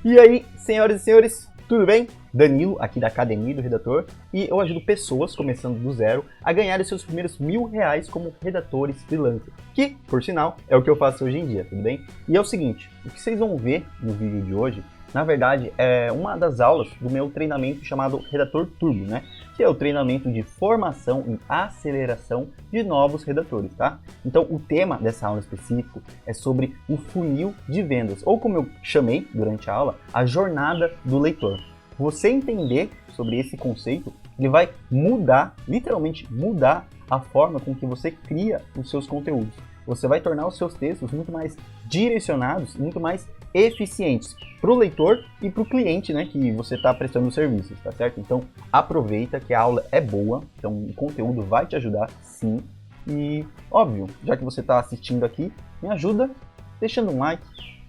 E aí, senhoras e senhores, tudo bem? Danilo, aqui da Academia do Redator, e eu ajudo pessoas, começando do zero, a ganharem seus primeiros R$ 1.000 como redatores freelancer, que, por sinal, é o que eu faço hoje em dia, tudo bem? E é o seguinte, o que vocês vão ver no vídeo de hoje, na verdade, é uma das aulas do meu treinamento chamado Redator Turbo, né? Que é o treinamento de formação e aceleração de novos redatores, tá? Então, o tema dessa aula específico é sobre o funil de vendas, ou como eu chamei durante a aula, a jornada do leitor. Você entender sobre esse conceito, ele vai mudar, literalmente mudar a forma com que você cria os seus conteúdos. Você vai tornar os seus textos muito mais direcionados, muito mais eficientes para o leitor e para o cliente, né, que você está prestando serviços, tá certo? Então aproveita que a aula é boa, então o conteúdo vai te ajudar sim. E óbvio, já que você está assistindo aqui, me ajuda deixando um like,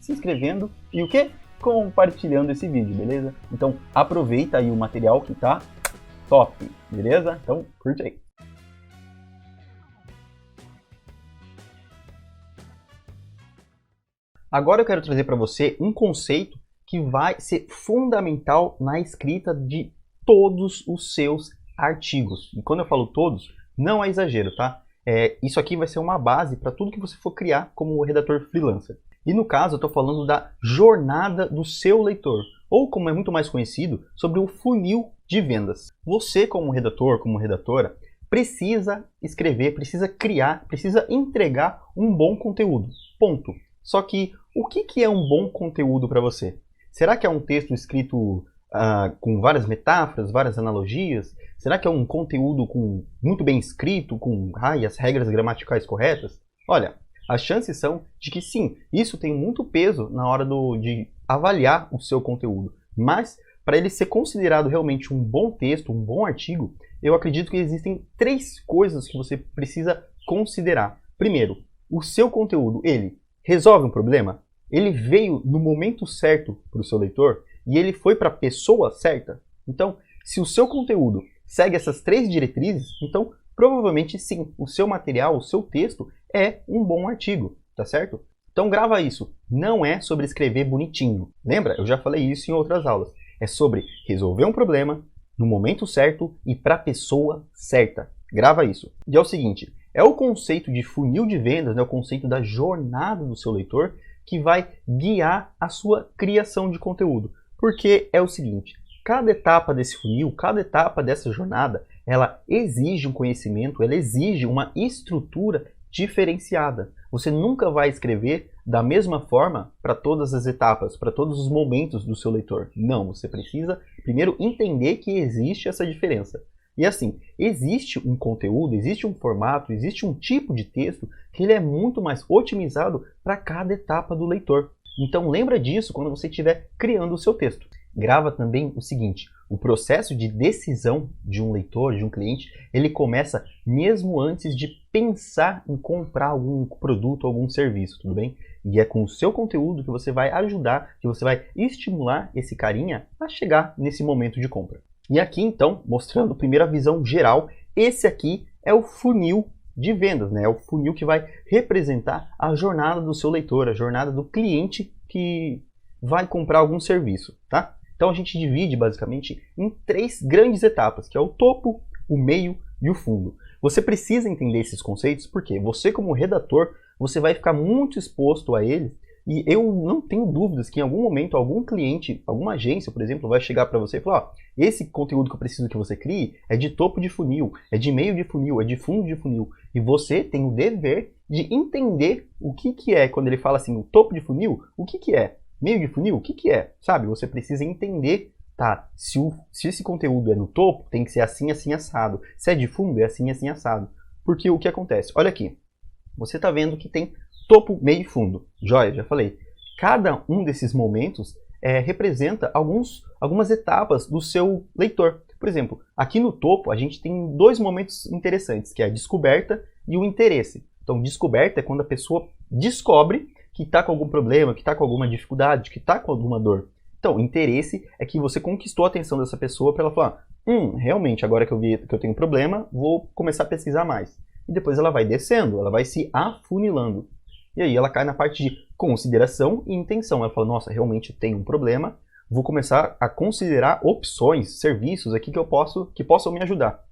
se inscrevendo e o quê? Compartilhando esse vídeo, beleza? Então aproveita aí o material que tá top, beleza? Então curte aí. Agora eu quero trazer para você um conceito que vai ser fundamental na escrita de todos os seus artigos. E quando eu falo todos, não é exagero, tá? Isso aqui vai ser uma base para tudo que você for criar como redator freelancer. E no caso eu estou falando da jornada do seu leitor, ou como é muito mais conhecido, sobre o funil de vendas. Você como redator, como redatora, precisa escrever, precisa criar, precisa entregar um bom conteúdo. Ponto. Só que o que é um bom conteúdo para você? Será que é um texto escrito com várias metáforas, várias analogias? Será que é um conteúdo muito bem escrito, com as regras gramaticais corretas? Olha, as chances são de que sim, isso tem muito peso na hora de avaliar o seu conteúdo. Mas, para ele ser considerado realmente um bom texto, um bom artigo, eu acredito que existem 3 coisas que você precisa considerar. Primeiro, o seu conteúdo, ele resolve um problema? Ele veio no momento certo para o seu leitor? E ele foi para a pessoa certa? Então, se o seu conteúdo segue essas 3 diretrizes, então provavelmente sim, o seu material, o seu texto é um bom artigo, tá certo? Então grava isso, não é sobre escrever bonitinho. Lembra? Eu já falei isso em outras aulas. É sobre resolver um problema no momento certo e para a pessoa certa. Grava isso. E é o seguinte, é o conceito de funil de vendas, né, o conceito da jornada do seu leitor, que vai guiar a sua criação de conteúdo. Porque é o seguinte, cada etapa desse funil, cada etapa dessa jornada, ela exige um conhecimento, ela exige uma estrutura diferenciada. Você nunca vai escrever da mesma forma para todas as etapas, para todos os momentos do seu leitor. Não, você precisa primeiro entender que existe essa diferença. E assim, existe um conteúdo, existe um formato, existe um tipo de texto que ele é muito mais otimizado para cada etapa do leitor. Então lembra disso quando você estiver criando o seu texto. Grava também o seguinte, o processo de decisão de um leitor, de um cliente, ele começa mesmo antes de pensar em comprar algum produto, algum serviço, tudo bem? E é com o seu conteúdo que você vai ajudar, que você vai estimular esse carinha a chegar nesse momento de compra. E aqui então, mostrando primeiro a visão geral, esse aqui é o funil de vendas, né? É o funil que vai representar a jornada do seu leitor, a jornada do cliente que vai comprar algum serviço, tá? Então a gente divide basicamente em 3 grandes etapas, que é o topo, o meio e o fundo. Você precisa entender esses conceitos porque você como redator, você vai ficar muito exposto a eles. E eu não tenho dúvidas que em algum momento algum cliente, alguma agência, por exemplo, vai chegar para você e falar, ó, esse conteúdo que eu preciso que você crie é de topo de funil, é de meio de funil, é de fundo de funil. E você tem o dever de entender o que é, quando ele fala assim, o topo de funil, o que é? Meio de funil, o que é? Sabe, você precisa entender, tá, se esse conteúdo é no topo, tem que ser assim, assim, assado. Se é de fundo, é assim, assim, assado. Porque o que acontece? Olha aqui, você está vendo que tem topo, meio e fundo. Joia, já falei. Cada um desses momentos representa algumas etapas do seu leitor. Por exemplo, aqui no topo a gente tem 2 momentos interessantes, que é a descoberta e o interesse. Então, descoberta é quando a pessoa descobre que está com algum problema, que está com alguma dificuldade, que está com alguma dor. Então, interesse é que você conquistou a atenção dessa pessoa para ela falar, realmente, agora que eu vi que eu tenho um problema, vou começar a pesquisar mais. E depois ela vai descendo, ela vai se afunilando. E aí ela cai na parte de consideração e intenção. Ela fala, nossa, realmente tem um problema, vou começar a considerar opções, serviços aqui que possam me ajudar.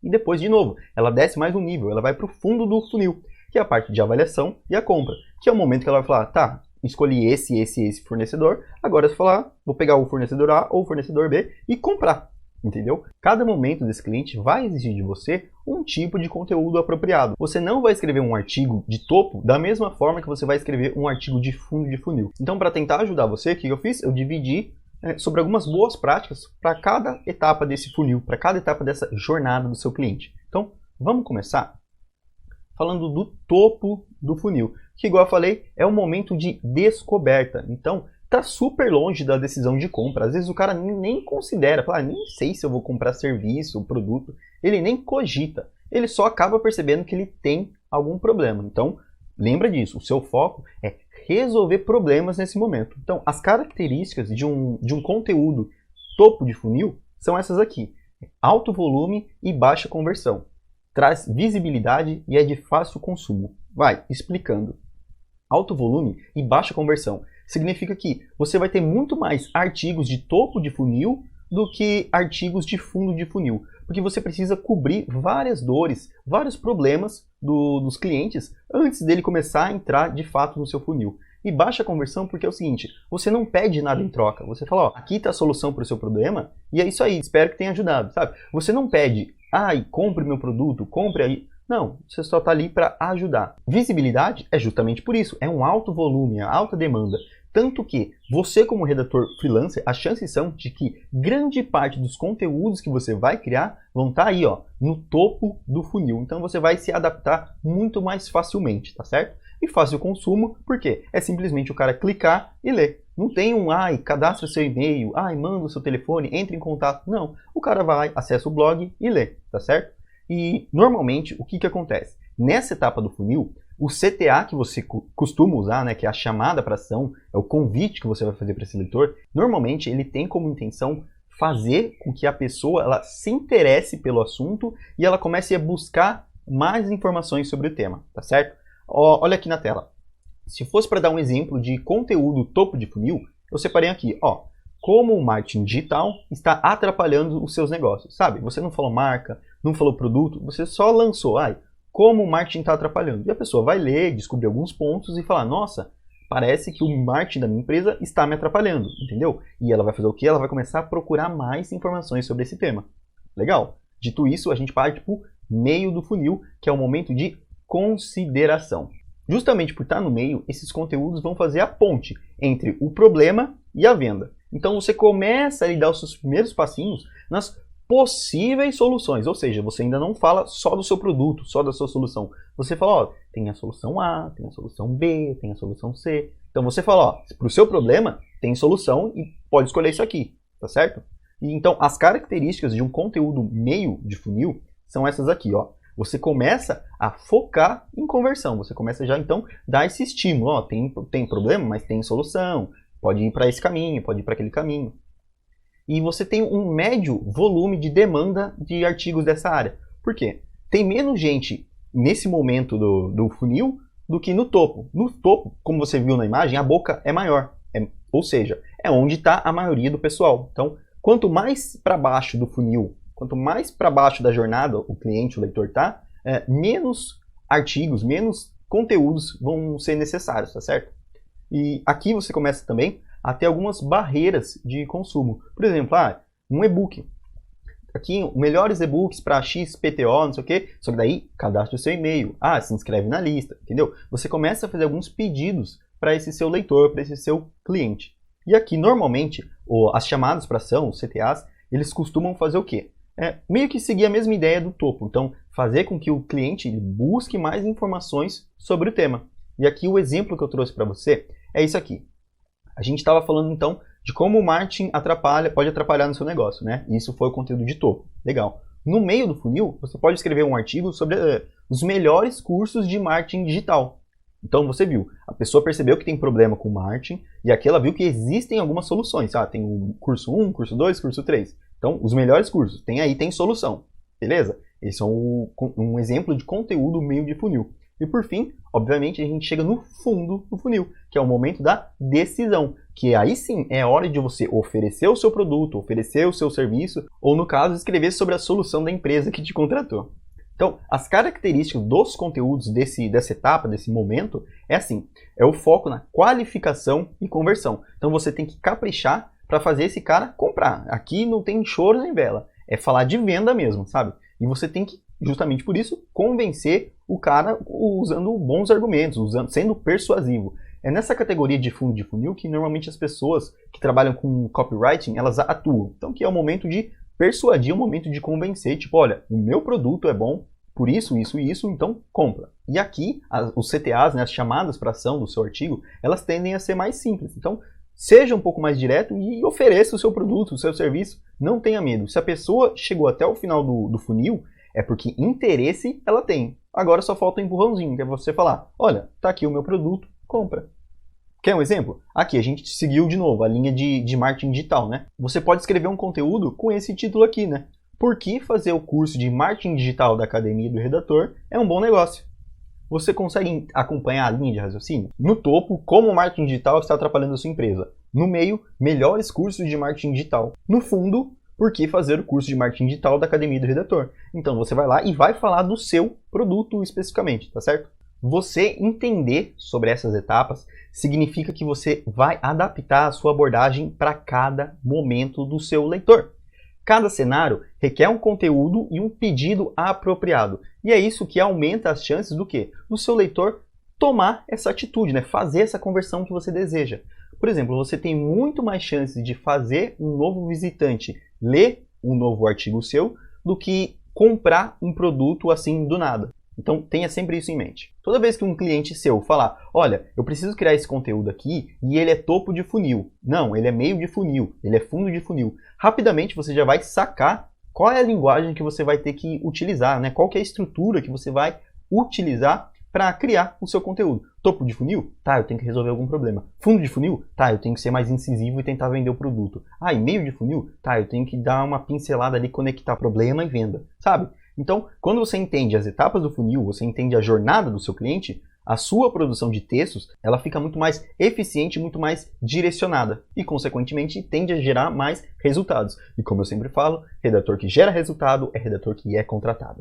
E depois, de novo, ela desce mais um nível, ela vai para o fundo do funil, que é a parte de avaliação e a compra, que é o momento que ela vai falar, tá, escolhi esse fornecedor, agora eu vou falar, vou pegar o fornecedor A ou o fornecedor B e comprar, entendeu? Cada momento desse cliente vai exigir de você um tipo de conteúdo apropriado. Você não vai escrever um artigo de topo da mesma forma que você vai escrever um artigo de fundo de funil. Então, para tentar ajudar você, o que eu fiz? Eu dividi sobre algumas boas práticas para cada etapa desse funil, para cada etapa dessa jornada do seu cliente. Então, vamos começar falando do topo do funil, que, igual eu falei, é um momento de descoberta. Então, tá super longe da decisão de compra. Às vezes o cara nem considera, fala, nem sei se eu vou comprar serviço ou produto. Ele nem cogita. Ele só acaba percebendo que ele tem algum problema. Então, lembra disso. O seu foco é resolver problemas nesse momento. Então, as características de um conteúdo topo de funil são essas aqui. Alto volume e baixa conversão. Traz visibilidade e é de fácil consumo. Vai, explicando. Alto volume e baixa conversão significa que você vai ter muito mais artigos de topo de funil do que artigos de fundo de funil. Porque você precisa cobrir várias dores, vários problemas dos clientes antes dele começar a entrar de fato no seu funil. E baixa conversão porque é o seguinte, você não pede nada em troca. Você fala, ó, aqui está a solução para o seu problema e é isso aí, espero que tenha ajudado, sabe? Você não pede, ai, compre meu produto, compre aí. Não, você só está ali para ajudar. Visibilidade é justamente por isso, é um alto volume, é alta demanda. Tanto que você, como redator freelancer, as chances são de que grande parte dos conteúdos que você vai criar vão estar aí, ó, no topo do funil. Então você vai se adaptar muito mais facilmente, tá certo? E fácil consumo, por quê? É simplesmente o cara clicar e ler. Não tem um, ai, cadastra seu e-mail, ai, manda o seu telefone, entre em contato. Não, o cara vai, acessa o blog e lê, tá certo? E normalmente, o que acontece? Nessa etapa do funil, o CTA que você costuma usar, né, que é a chamada para ação, é o convite que você vai fazer para esse leitor, normalmente ele tem como intenção fazer com que a pessoa ela se interesse pelo assunto e ela comece a buscar mais informações sobre o tema, tá certo? Olha aqui na tela. Se fosse para dar um exemplo de conteúdo topo de funil, eu separei aqui, ó, como o marketing digital está atrapalhando os seus negócios, sabe? Você não falou marca, não falou produto, você só lançou, como o marketing está atrapalhando. E a pessoa vai ler, descobrir alguns pontos e falar, nossa, parece que o marketing da minha empresa está me atrapalhando, entendeu? E ela vai fazer o quê? Ela vai começar a procurar mais informações sobre esse tema. Legal? Dito isso, a gente parte para o meio do funil, que é o momento de consideração. Justamente por estar no meio, esses conteúdos vão fazer a ponte entre o problema e a venda. Então você começa a dar os seus primeiros passinhos nas possíveis soluções, ou seja, você ainda não fala só do seu produto, só da sua solução. Você fala, ó, tem a solução A, tem a solução B, tem a solução C. Então você fala, ó, para o seu problema tem solução e pode escolher isso aqui, tá certo? E então as características de um conteúdo meio de funil são essas aqui, ó. Você começa a focar em conversão, você começa já então dar esse estímulo, ó, tem problema, mas tem solução, pode ir para esse caminho, pode ir para aquele caminho. E você tem um médio volume de demanda de artigos dessa área. Por quê? Tem menos gente nesse momento do funil do que no topo. No topo, como você viu na imagem, a boca é maior. Ou seja, é onde está a maioria do pessoal. Então, quanto mais para baixo do funil, quanto mais para baixo da jornada o cliente, o leitor está, menos artigos, menos conteúdos vão ser necessários, tá certo? E aqui você começa também a ter algumas barreiras de consumo. Por exemplo, um e-book. Aqui, melhores e-books para XPTO, não sei o quê. Só que daí, cadastre o seu e-mail. Se inscreve na lista, entendeu? Você começa a fazer alguns pedidos para esse seu leitor, para esse seu cliente. E aqui, normalmente, as chamadas para ação, os CTAs, eles costumam fazer o quê? Meio que seguir a mesma ideia do topo. Então, fazer com que o cliente busque mais informações sobre o tema. E aqui, o exemplo que eu trouxe para você é isso aqui. A gente estava falando, então, de como o marketing pode atrapalhar no seu negócio, né? Isso foi o conteúdo de topo. Legal. No meio do funil, você pode escrever um artigo sobre os melhores cursos de marketing digital. Então, você viu, a pessoa percebeu que tem problema com marketing e aqui ela viu que existem algumas soluções. Tem o curso 1, curso 2, curso 3. Então, os melhores cursos. Tem solução. Beleza? Esse é um exemplo de conteúdo meio de funil. E por fim, obviamente, a gente chega no fundo do funil, que é o momento da decisão, que aí sim é hora de você oferecer o seu produto, oferecer o seu serviço, ou no caso, escrever sobre a solução da empresa que te contratou. Então, as características dos conteúdos dessa etapa, desse momento, é assim, é o foco na qualificação e conversão. Então você tem que caprichar para fazer esse cara comprar. Aqui não tem choro nem vela, é falar de venda mesmo, sabe? E você tem que, justamente por isso, convencer o cara usando bons argumentos, sendo persuasivo. É nessa categoria de fundo de funil que normalmente as pessoas que trabalham com copywriting, elas atuam. Então, que é o momento de persuadir, é o momento de convencer, tipo, olha, o meu produto é bom, por isso, isso e isso, então compra. E aqui, os CTAs, né, as chamadas para ação do seu artigo, elas tendem a ser mais simples. Então, seja um pouco mais direto e ofereça o seu produto, o seu serviço. Não tenha medo. Se a pessoa chegou até o final do funil, é porque interesse ela tem. Agora só falta um empurrãozinho, que é você falar, olha, tá aqui o meu produto, compra. Quer um exemplo? Aqui a gente seguiu de novo a linha de marketing digital, né? Você pode escrever um conteúdo com esse título aqui, né? Por que fazer o curso de marketing digital da Academia do Redator é um bom negócio? Você consegue acompanhar a linha de raciocínio? No topo, como o marketing digital está atrapalhando a sua empresa. No meio, melhores cursos de marketing digital. No fundo, por que fazer o curso de marketing digital da Academia do Redator? Então você vai lá e vai falar do seu produto especificamente, tá certo? Você entender sobre essas etapas significa que você vai adaptar a sua abordagem para cada momento do seu leitor. Cada cenário requer um conteúdo e um pedido apropriado. E é isso que aumenta as chances do quê? Do seu leitor tomar essa atitude, né? Fazer essa conversão que você deseja. Por exemplo, você tem muito mais chances de fazer um novo visitante ler um novo artigo seu do que comprar um produto assim do nada. Então tenha sempre isso em mente. Toda vez que um cliente seu falar, olha, eu preciso criar esse conteúdo aqui e ele é topo de funil. Não, ele é meio de funil, ele é fundo de funil. Rapidamente você já vai sacar qual é a linguagem que você vai ter que utilizar, né? Qual que é a estrutura que você vai utilizar para criar o seu conteúdo. Topo de funil? Tá, eu tenho que resolver algum problema. Fundo de funil? Tá, eu tenho que ser mais incisivo e tentar vender o produto. Ah, e meio de funil? Tá, eu tenho que dar uma pincelada ali, conectar problema e venda, sabe? Então, quando você entende as etapas do funil, você entende a jornada do seu cliente, a sua produção de textos, ela fica muito mais eficiente, muito mais direcionada e, consequentemente, tende a gerar mais resultados. E como eu sempre falo, redator que gera resultado é redator que é contratado.